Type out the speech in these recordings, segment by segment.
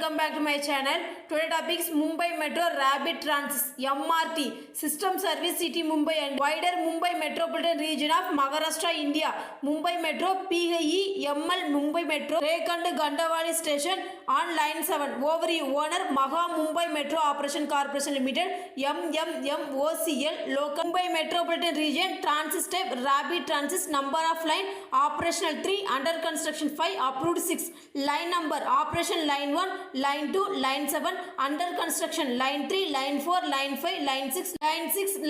welcome back to my channel. Today topic is Mumbai Metro Rapid Transit MRT System Service City Mumbai and wider Mumbai Metropolitan Region of Maharashtra, India. Mumbai Metro PEML Mumbai Metro Rekand Gandawali Station on Line 7. Overview Owner Maha Mumbai Metro Operation Corporation Limited MMMOCL Local Mumbai Metropolitan Region Transit Type Rapid Transit Number of Line Operational 3 Under Construction 5 Approved 6 Line Number Operation Line 1 Line 2 Line 7 Under Construction Line 3 Line 4 Line 5 Line 6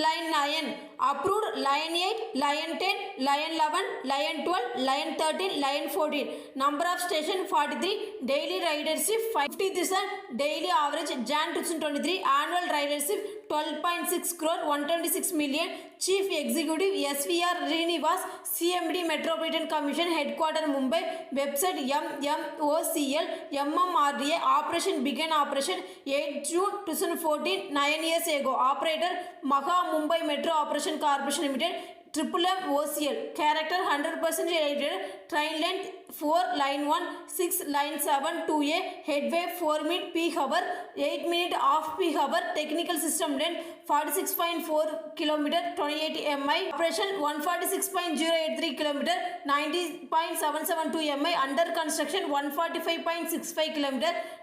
Line 9 Approved Line 8 Line 10 Line 11 Line 12 Line 13 Line 14 Number of Station 43 Daily Ridership 50,000 Daily Average Jan 2023 Annual Ridership 12.6 crore 126 million Chief Executive SVR Srinivas CMD Metropolitan Commission Headquarter Mumbai Website MMOCL MMRDA Operation began operation 8 June 2014 9 years ago Operator Maha Mumbai Metro Operation Corporation Limited MMOCL Character 100% rated Train length 4 Line 1 6 Line 7 2A Headway 4 minute peak hour 8 minute off peak hour Technical system length 46.4 km 28 mi Operation 146.083 km 90.772 mi Under construction 145.65 km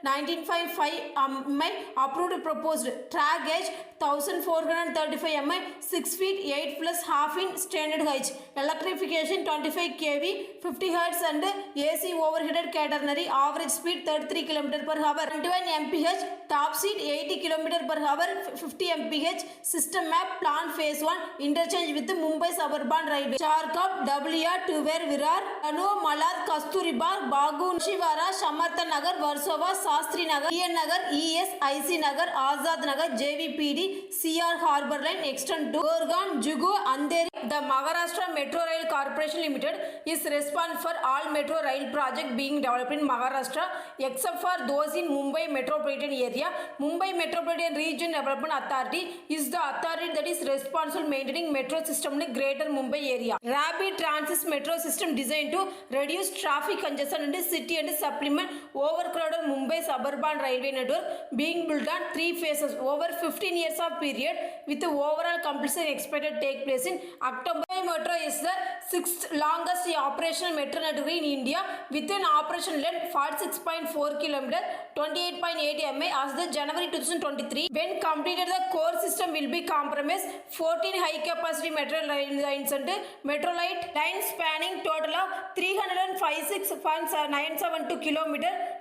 19.5 mi Approved proposed track gauge 1435 mi 6 feet 8 plus half in standard height Electrification 25 kV 50 Hz and AC overheated catenary Average speed 33 km per hour 21 mph Top speed 80 km per hour 50 mph System map plan phase 1 Interchange with Mumbai Suburban Railway Charkop WR Tuver Virar Anu Malad Kasturiba Bagu Shivara Samartha Nagar Versova Sastri Nagar EN Nagar ESIC Nagar Azad Nagar JVPD CR Harbour Line extend to Gorgan Jugu Andheri The Maharashtra Metro Rail Corporation Limited is responsible for all metro rail projects being developed in Maharashtra except for those in Mumbai metropolitan area. Mumbai Metropolitan Region Development Authority is the authority that is responsible for maintaining metro system in the greater Mumbai area. Rapid transit metro system designed to reduce traffic congestion in the city and supplement overcrowded Mumbai suburban railway network being built on 3 phases over 15 years of period with the overall completion expected to take place in October. Metro is the 6th longest operational metro network in India with an operation length 46.4 km 28.8 mi as the January 2023. When completed, the core system will be compromised 14 high capacity metro lines and metro light lines spanning total of 356.972 km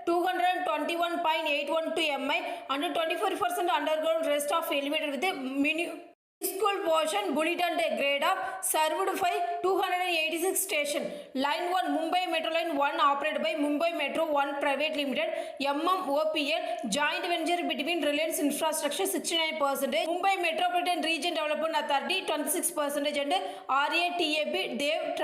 221.812 mi and 24% underground rest of elevated with a School portion bullet and a grade of served by 286 station. Line 1 Mumbai Metro Line 1 operated by Mumbai Metro 1 Private Limited MMOPL joint venture between Reliance Infrastructure 69%, Mumbai Metropolitan Region Development Authority 26% and RATAP Dev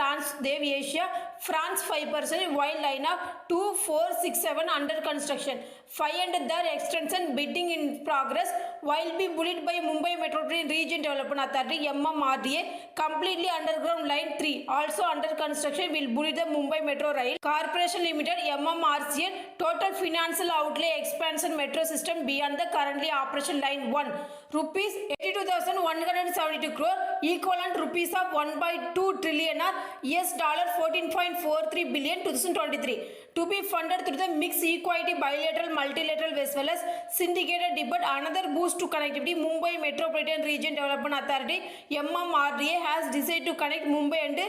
Asia France 5% while line of 2467 under construction. 5 and their extension bidding in progress while be bullied by Mumbai Metropolitan Region Development Authority MMRDA completely underground line 3 also under construction will bully the Mumbai Metro Rail Corporation Limited MMRCL total financial outlay expansion metro system beyond the currently operation line 1 rupees 82,172 crore equivalent rupees of 1.2 trillion or $14.43 billion 2023 to be funded through the mixed equity bilateral multilateral as well as syndicated debate. Another boost to connectivity Mumbai Metropolitan Region Development Authority MMRDA has decided to connect Mumbai and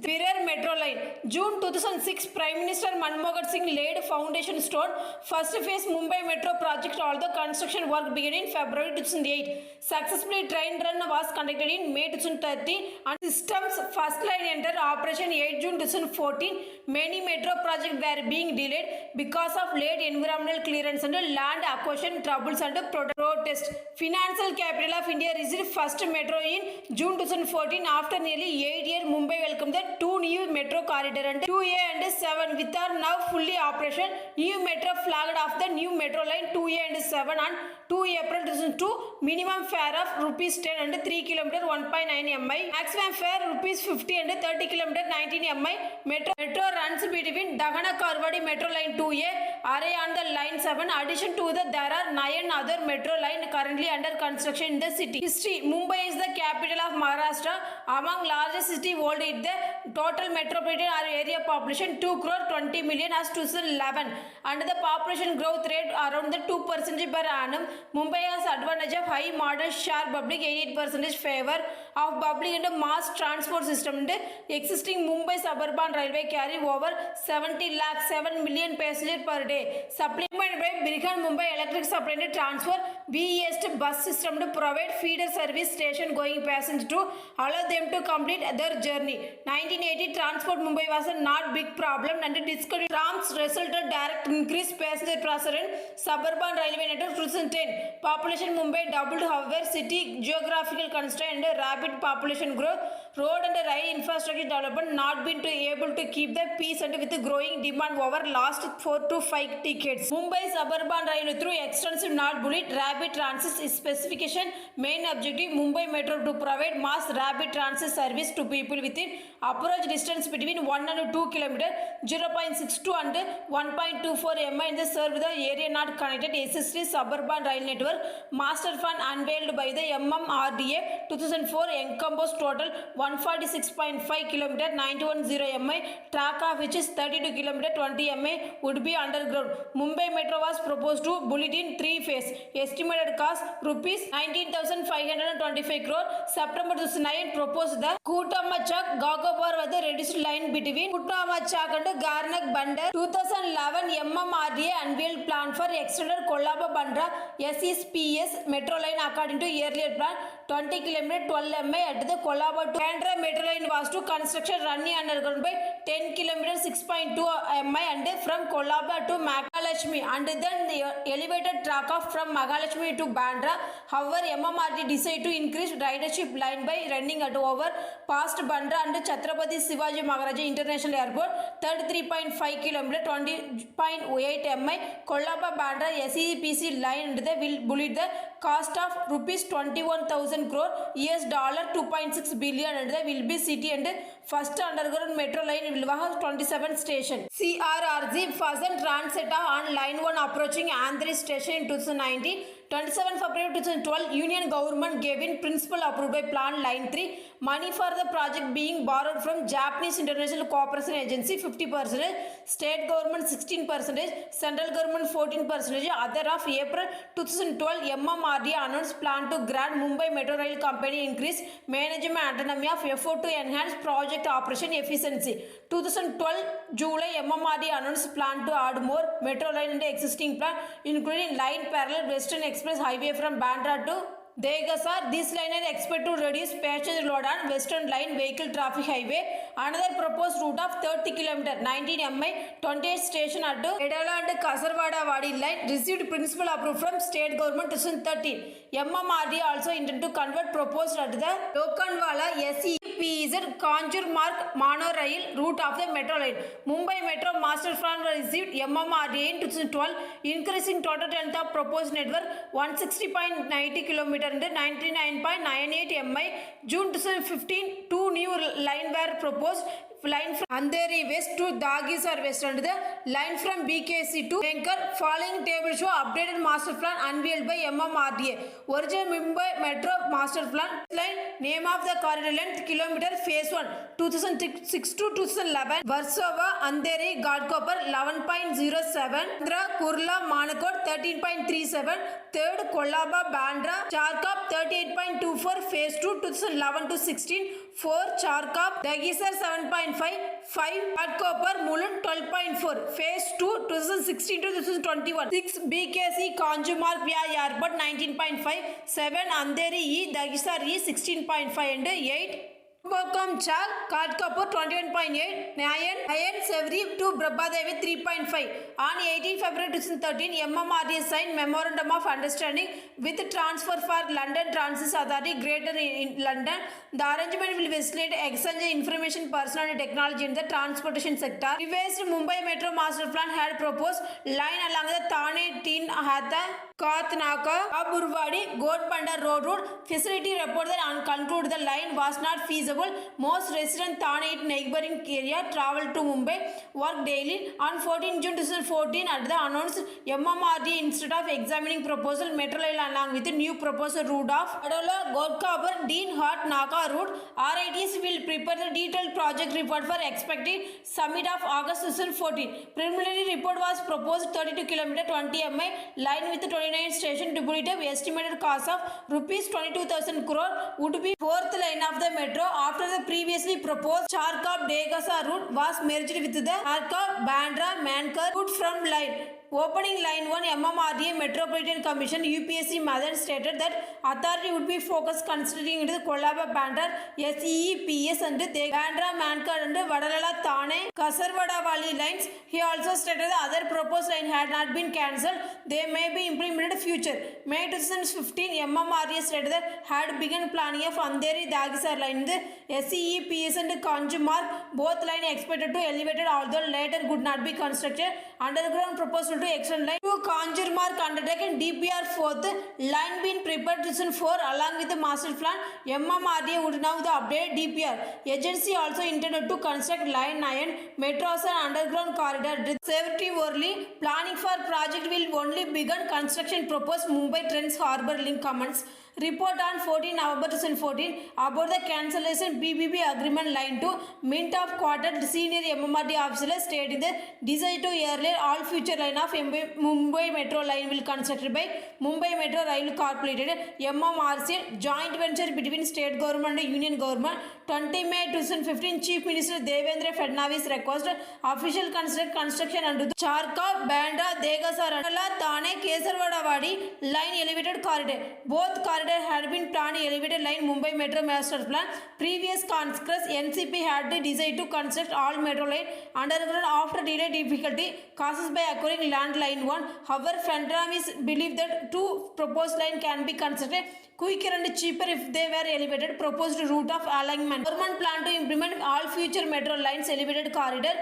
Virar Metro Line. June 2006 Prime Minister Manmohan Singh laid foundation stone first phase Mumbai Metro project although construction work began in February 2008. Successfully train run was conducted in May 2013 and systems first line entered operation 8 June 2014. Many metro projects were being delayed because of late environmental clearance and land acquisition troubles and protest. Financial capital of India received first metro in June 2014 after nearly 8 years. Mumbai welcomed the 2 new metro corridor and 2A and 7 which are now fully operational. New metro flagged off the new metro line 2A and 7 on 2 April 2002. Minimum minimum fare of rupees 10 and 3 km 1.9 mi. Maximum fare rupees 50 and 30 km 19 mi. Metro runs between Dagana Karwadi Metro Line 2A array on the line 7. Addition to that, there are 9 other metro line currently under construction in the city. History: Mumbai is the capital of Maharashtra. Among largest city worldwide, the total metropolitan area population 2 crore 20 million as 2011, and the population growth rate around the 2% per annum. Mumbai has advantage of high modern share public 88% favor of public and mass transport system. And existing Mumbai suburban railway carry over 70 lakh 7 million passengers per day. Supplemented by Brihan Mumbai Electric Supply and Transfer BEST bus system to provide feeder service station going passengers to allow them to complete their journey. 1980 Transport Mumbai was a not big problem, and discovery trams resulted direct increased passenger pressure in suburban railway network. 2010 population Mumbai doubled, however city geographical constraint and rapid population growth, road and rail infrastructure development not been able to keep the pace and with growing demand over last 4 to 5 decades. Mumbai suburban railway through extensive not bullet rapid transit specification main objective Mumbai Metro to provide mass rapid transit service to people within approach distance between 1 and 2 km 0.62 and 1.24 mi in the serve the area not connected SST suburban rail network master plan unveiled by the MMRDA 2004 encompass total 146.5 km 910 mi track of which is 32 km 20 mi would be underground. Mumbai Metro was proposed to bullet in 3 phases. Estimated cost rupees 19,525 crore. September 2009 proposed the Kutamachak Gagopur with the reduced line between Kutamachak and Garnak Bandar. 2011 MMRDA unveiled plan for extended Kolaba Bandra SESPS metro line according to earlier plan 20 km 12 mi at the Kolaba to Bandra metro line was to construction running underground by 10 km 6.2 mi and from Kolaba to Mahalakshmi and then the elevated track of from Mahalakshmi to Bandra. However, MMRD decided to increase ridership line by running at over past Bandra and Chhatrapati Shivaji Maharaja International Airport 33.5 km 20.8 mi Kolaba Bandra SEPC line and they will bullet the cost of rupees 21,000 crore US dollar 2.6 billion and they will be city and first underground metro line will have 27 stations. CRRZ Fazan Transeta on line 1 approaching Andhri station in 2019. 27 February 2012 Union government gave in principle approved by plan line 3 money for the project being borrowed from Japanese International Cooperation Agency 50%, state government 16%, central government 14%. Other of April 2012 MMRD announced plan to grant Mumbai Metro Rail Company increased management autonomy of effort to enhance project operation efficiency. 2012 July MMRD announced plan to add more metro line in the existing plan including line parallel Western Express Highway from Bandra to Degasar. This line is expected to reduce passenger load on Western Line vehicle traffic highway. Another proposed route of 30 km 19 mi 28 station at Edala and Kasarwada Wadi line received principal approval from state government 2013. MMRD also intend to convert proposed at the Lokhandwala SEPZ Kanjur Marg monorail route of the metro line. Mumbai Metro Master Plan received MMRD in 2012 increasing total length of proposed network 160.90 km and 99.98 mi. June 2015 two new line were proposed. Line from Andheri West to Dagisar West and the line from BKC to Venkar. Following table show updated master plan unveiled by MMRDA. Original Mumbai Metro Master Plan line name of the corridor length kilometer phase 1 2006 to 2011 Versova Andheri Ghatkopar 11.07 Andhra Kurla Manakot 13.37 third Kolaba Bandra Charkop 38.24 phase 2 2011 to 16 4 Charkop Dagisar 7.5 Ghatkopar Mulund 12.4 phase 2 2016 to 2021 6 BKC Kanjumarg via Airport 19.5 7 Andheri E Dagisar E 16.5 and 8 Bokam Chak Ghatkopar 21.8 Nayan Sevri to Brabhadevi 3.5. On 18 February 2013 MMRDA signed Memorandum of Understanding with transfer for London Transit Authority Greater in London. The arrangement will facilitate exchange of information personnel and technology in the transportation sector. Revised Mumbai Metro Master Plan had proposed line along the Thane Teen Hatha, Kathnaka, Aburwadi, Godpanda road facility reported and concluded the line was not feasible. Most residents Thane its neighboring area traveled to Mumbai, work daily. On 14 June 2014, at the announced MMRDA, instead of examining proposal metro rail along with the new proposal route of Adola, Godkabur, Dean Hart, Naka route, RITs will prepare the detailed project report for expected summit of August 2014. Preliminary report was proposed 32 km 20 mi line with 29 station duplicative estimated cost of rupees 22,000 crore would be fourth line of the metro after the previously proposed Charkap Degasa route was merged with the Charkap Bandra Mankar route from line. Opening line 1, MMRDA Metropolitan Commission UPSC Madan stated that authority would be focused considering the Kolaba Bandar, SEEPS and the Bandra Mankar and Vadalala Thane Kasarvada Valley lines. He also stated the other proposed line had not been cancelled. They may be implemented in future. May 2015, MMRDA stated that had begun planning of Andheri Dagisar line. The SEEPS and Kanjumarg both line expected to elevated, although later could not be constructed. Underground proposal to extend line to Kanjumarg undertaken. DPR fourth line being prepared 2004 along with the master plan. MMRDA would now the update DPR. Agency also intended to construct line 9 metros and underground corridor. Safety only planning for project will only begin construction. Proposed Mumbai Trends Harbour Link comments. Report on 14 November 2014 about the cancellation BBB agreement line to Mint of quartered senior MMRDA officials stated the desire to earlier all future line of Mumbai Metro line will constructed by Mumbai Metro Rail Corporated MMRCL joint venture between state government and union government. 20 May 2015 Chief Minister Devendra Fadnavis requested official construction under the Charka Bandra Degasar Thane Kesarvadawadi line elevated corridor. Both corridors had been planned elevated line Mumbai Metro Master Plan. Previous Congress NCP had the desire to construct all metro line underground after delay difficulty causes by acquiring land line 1. However, Fadnavis believed that two proposed line can be constructed quicker and cheaper if they were elevated. Proposed route of alignment. Government plan to implement all future metro lines elevated corridor.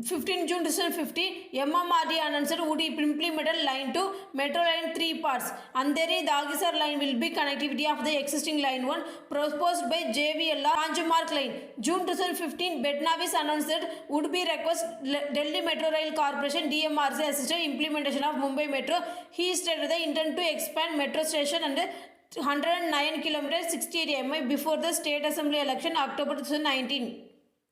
15 June 2015, MMRDA announced would implement line 2 metro line 3 parts. Andheri Dagisar line will be connectivity of the existing line 1 proposed by JVLR Kanjumarg line. June 2015, Fadnavis announced that would be request Delhi Metro Rail Corporation DMRC assisted implementation of Mumbai Metro. He stated the intent to expand metro station and 109 km 68 mi before the State Assembly election October 2019.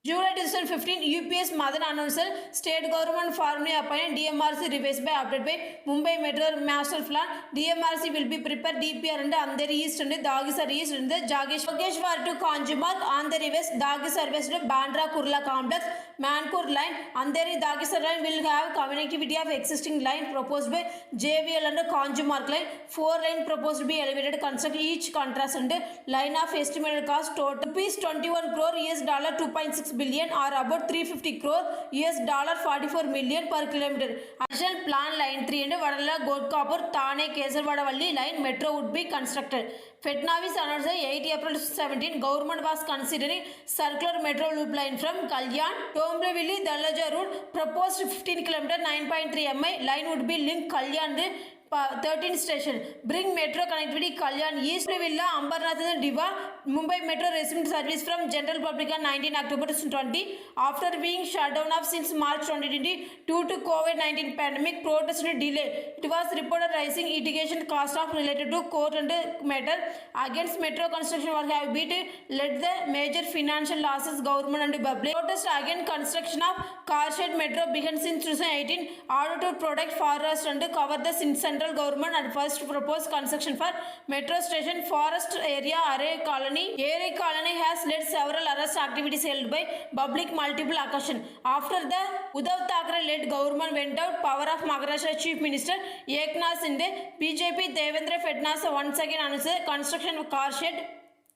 July 2015, UPS Madan announced state government formally appointed DMRC revised by update by Mumbai Metro Master Plan. DMRC will be prepared DPR and Andheri East and Dagisar East and the Jageshwar to Kanjumarg, Andheri West, Dagisar West, Bandra Kurla Complex, Mankur line. Andheri Dagisar line will have connectivity of existing line proposed by JVL and Kanjumarg line. 4 line proposed to be elevated construct each contrast and line of estimated cost total rupees 21 crore $2.6 billion or about 350 crore $44 million per kilometer. Additional plan line 3 and Vadala Godkapur Thane Kesarvadavalli line metro would be constructed. Fadnavis announced 8 April 2017 government was considering circular metro loop line from Kalyan to Dombivli Dalaja route. Proposed 15 km 9.3 mi line would be linked Kalyan 13 station. Bring metro connectivity Kalyan East Villa Ambernath and Diva Mumbai Metro resumed service from general public on 19 October 2020 after being shut down since March 2020 due to COVID-19 pandemic protest delay. It was reported rising litigation cost of related to court and matter against metro construction work have been led the major financial losses government and public. Protest against construction of Carshed Metro began since 2018 order to protect forest and cover the central government and first proposed construction for metro station forest area Array Colony. Array Colony has led several arrest activities held by public multiple occasions. After the Uddhav Thackeray led government went out, power of Maharashtra Chief Minister Eknath Shinde, BJP Devendra Fadnavis once again announced construction of Carshed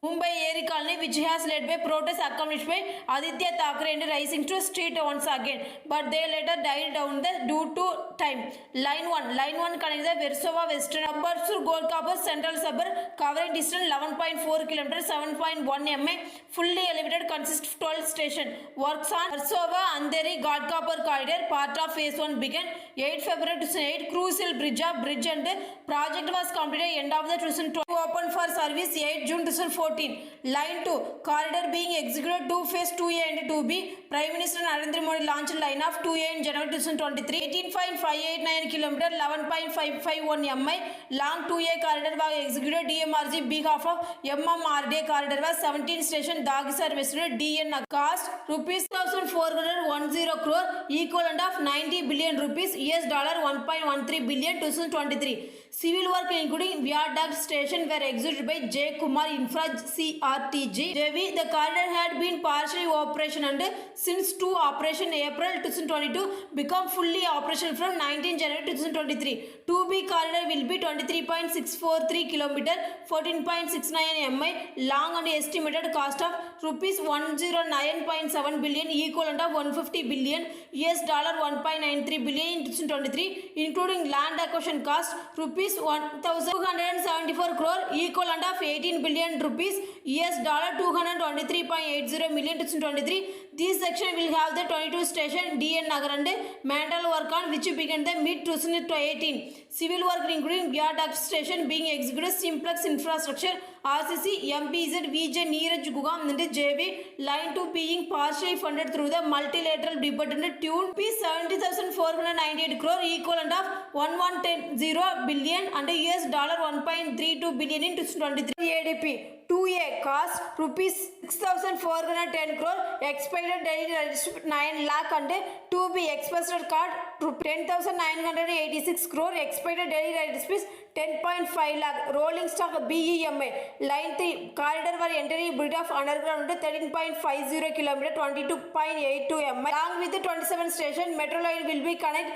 Mumbai Airy Colony, which has led by protests accomplished by Aditya Thackeray and rising to street once again, but they later died down due to time. Line 1 connects the Versova western suburbs to Golkapur central suburb, covering distance 11.4 km, 7.1 mi. Fully elevated, consists of 12 stations. Works on Versova Andheri Golkapur corridor, part of phase 1 began 8 February 2008. Crucial bridge and project was completed end of the 2012. Open for service 8 June 2014. Line 2 corridor being executed 2 phase 2A and 2B. Prime Minister Narendra Modi launched line of 2A in January 2023. 18.589 km, 11.551 mi long 2A corridor was executed. DMRG behalf of MMRDA corridor was 17 station. Dagisar Western DN cost rupees 1,410 crore, equivalent of 90 billion rupees, $1.13 billion 2023. Civil work including viaduct station were executed by J. Kumar Infra CRTG. JV, the corridor had been partially operational and since to operation April 2022 become fully operational from 19 January 2023. 2B corridor will be 23.643 km, 14.69 mi long and estimated cost of rupees 109.7 billion, equivalent of 150 billion, $1.93 billion in 2023, including land acquisition cost rupees 1,274 crore, equivalent of 18 billion rupees, $223.80 million 2023. This section will have the 22 station DN Nagar and mantle work on which began the mid 2018. Civil work including viaduct station being executed, Simplex Infrastructure, RCC, MPZ, VJ, Neeraj Gugam and JV. Line 2 being partially funded through the multilateral department tune $70,498 crore, equivalent of 1110 billion and $1.32 billion in 2023. ADP 2A cost rupees 6,410 crore, expected daily registered 9 lakh and 2B expressed card 10,986 crore, expected daily registered 10.5 lakh. Rolling stock BEMA. Line 3 corridor were entering bit of underground 13.50 km, 22.82 mi along with the 27 station. Metro line will be connect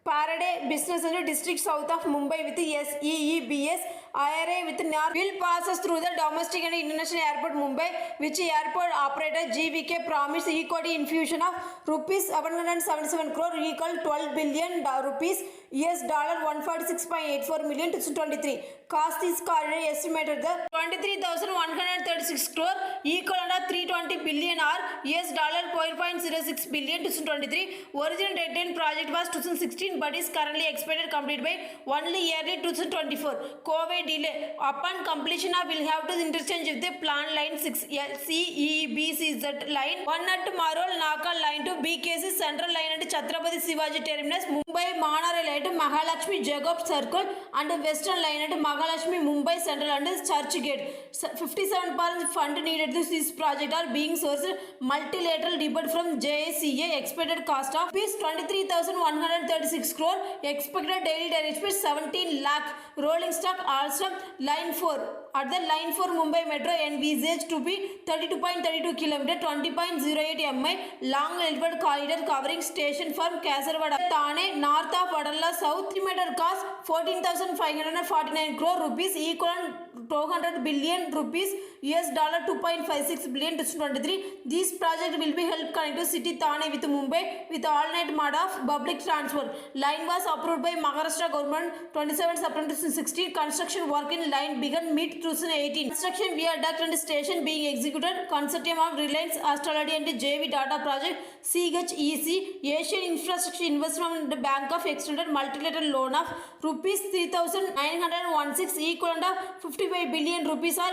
Paraday business and district south of Mumbai with SEEBS. IRA with North will passes through the domestic and international airport Mumbai, which airport operator GVK promised equity infusion of rupees 777 crore, equal 12 billion rupees, $146.84 million 2023. Cost is corridor estimated the 23,136 crore, equivalent of 320 billion or $4.06 billion 2023. Original deadline project was 2016 but is currently expected complete by only early 2024. COVID delay. Upon completion of will have to interchange with the planned line 6 CEBCZ line 1 at Marol Naka line to BKC Central line and Chhatrapati Shivaji Terminus Mumbai Manara line to Mahalakshmi Jacob Circle and Western line at Mahalakshmi Mumbai Central and Church Gate. 57% fund needed to this project are being sourced multilateral debate from JACA. Expected cost of ₹23,136 crore, expected daily direct speed 17 lakh. Rolling stock also line 4 at the line 4 Mumbai Metro envisaged to be 32.32 km, 20.08 mi long elevated corridor covering station from Kasarwada Thane north of Vadala south. Estimated cost 14,549 crore rupees, equivalent 200 billion rupees, $2.56 billion 2023. This project will be help connect to city Thane with Mumbai with alternate mode of public transport. Line was approved by Maharashtra government 27 September 2016. Construction work in line began mid 2018. Construction viaduct and station being executed. Consortium of Reliance Astrology and JV Data Project CHEC Asian Infrastructure Investment Bank of extended multilateral loan of rupees 3,916, equivalent of 55 billion rupees or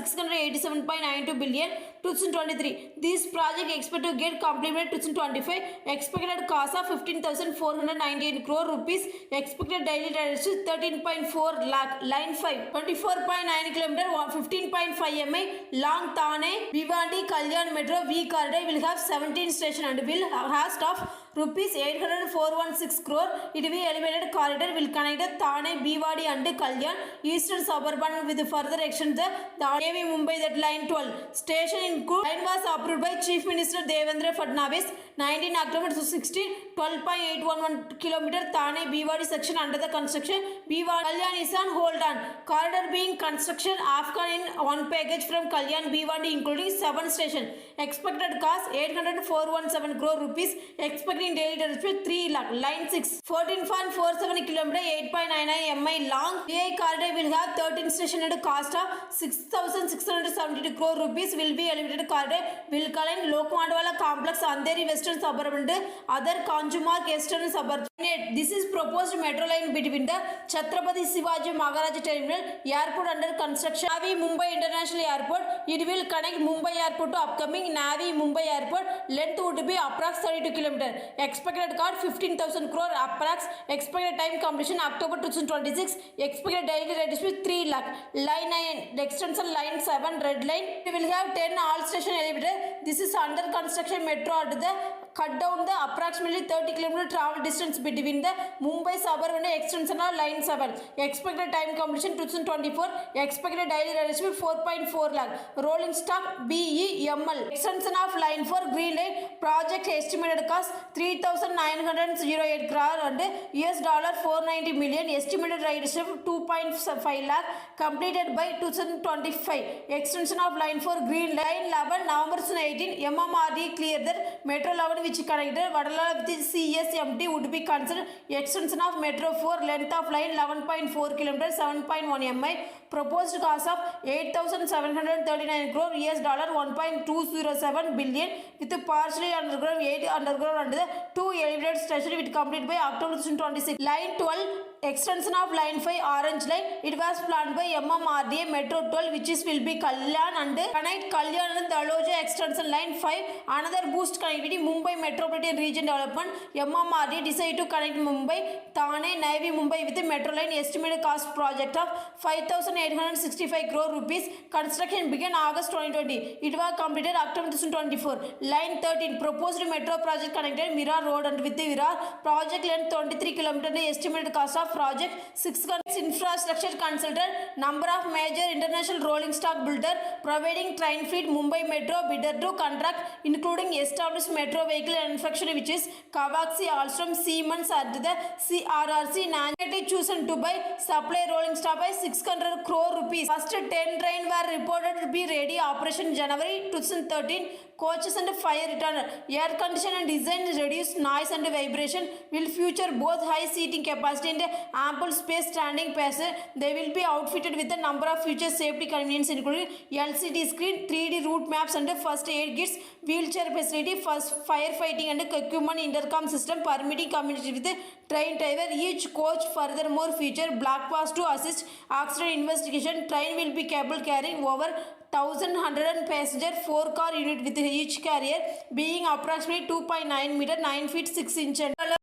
$687.92 billion 2023. This project expected to get completed 2025. Expected cost of 15,498 crore rupees. Expected daily direct 13.4 lakh. Line 5 24.9 km, 15.5 mi long Thane Bhiwandi Kalyan Metro V corridor will have 17 stations and will have stop rupees 80416 crore. It will be elevated corridor will connect Thane, Bhiwadi and Kalyan eastern suburban with further extend the Navi Mumbai that line 12. Station include line was approved by Chief Minister Devendra Fadnavis 19 October 2016. 12.811 km Thane Bhiwadi section under the construction. Bhiwadi Kalyan is on hold on. Corridor being construction Afghan in one package from Kalyan Bhiwadi including 7 stations. Expected cost 80417 crore rupees. Expecting daily tariff 3 lakh. Line 6 14.47 km 8.99 mi long. AI corridor will have 13 stations at a cost of 6,672 crore rupees. Will be elevated corridor will connect Lokmandwala complex Andheri western suburban and other Kanjumarg eastern suburban. This is proposed metro line between the Chhatrapati Shivaji Maharaj Terminal Airport under construction. Navi Mumbai International Airport. It will connect Mumbai Airport to upcoming Navi Mumbai Airport. Length would be approx 32 km. Expected cost 15,000 crore approx. Expected time completion October 2026. Expected daily rate is 3 lakh. Line 9 extension line 7 red line. We will have 10 all station elevator. This is under construction metro at the cut down the approximately 30 km travel distance between the Mumbai suburban extension of line 7. Expected time completion 2024. Expected daily rate is 4.4 lakh. Rolling stock BEML. Extension of line 4 green line project estimated cost 3,908 crore and $490 million. Estimated rate is 2.5 lakh. Completed by 2025. Extension of line 4 green line 11 November 2018. MMRD cleared that metro 11 which connected Vadala with CSMT would be considered extension of metro 4 length of line 11.4 km 7.1 mi. Proposed cost of 8,739 crore $1.207 billion with partially underground 8 underground under the 2 elevated station with complete by October 2026. Line 12 extension of line 5 orange line. It was planned by MMRDA Metro 12 which is will be Kalyan and connect Kalyan and Daloja extension line 5. Another boost connectivity Mumbai Metropolitan Region Development. MMRDA decided to connect Mumbai, Thane, Navi Mumbai with the metro line. Estimated cost project of 5,865 crore rupees. Construction began August 2020. It was completed October 2024. Line 13 proposed metro project connected Mira Road and with the Virar. Project length 23 km. Estimated cost of project 6 infrastructure consultant. Number of major international rolling stock builder providing train fleet Mumbai Metro bidder to contract including established metro vehicle manufacturer which is Kavaxi, Alstom, Siemens at the CRRC. Nanjati chosen to buy supply rolling stock by 600 crore rupees. First 10 train were reported to be ready operation January 2013. Coaches and fire returner. Air condition and design reduce noise and vibration. Will feature both high seating capacity and ample space standing passenger. They will be outfitted with a number of future safety convenience including LCD screen, 3D route maps and first aid kits, wheelchair facility, first firefighting and equipment intercom system permitting community with a train driver. Each coach furthermore feature black box to assist accident investigation. Train will be capable carrying over 1,100 passenger 4-car unit with each carrier being approximately 2.9 meter 9 feet 6 inches.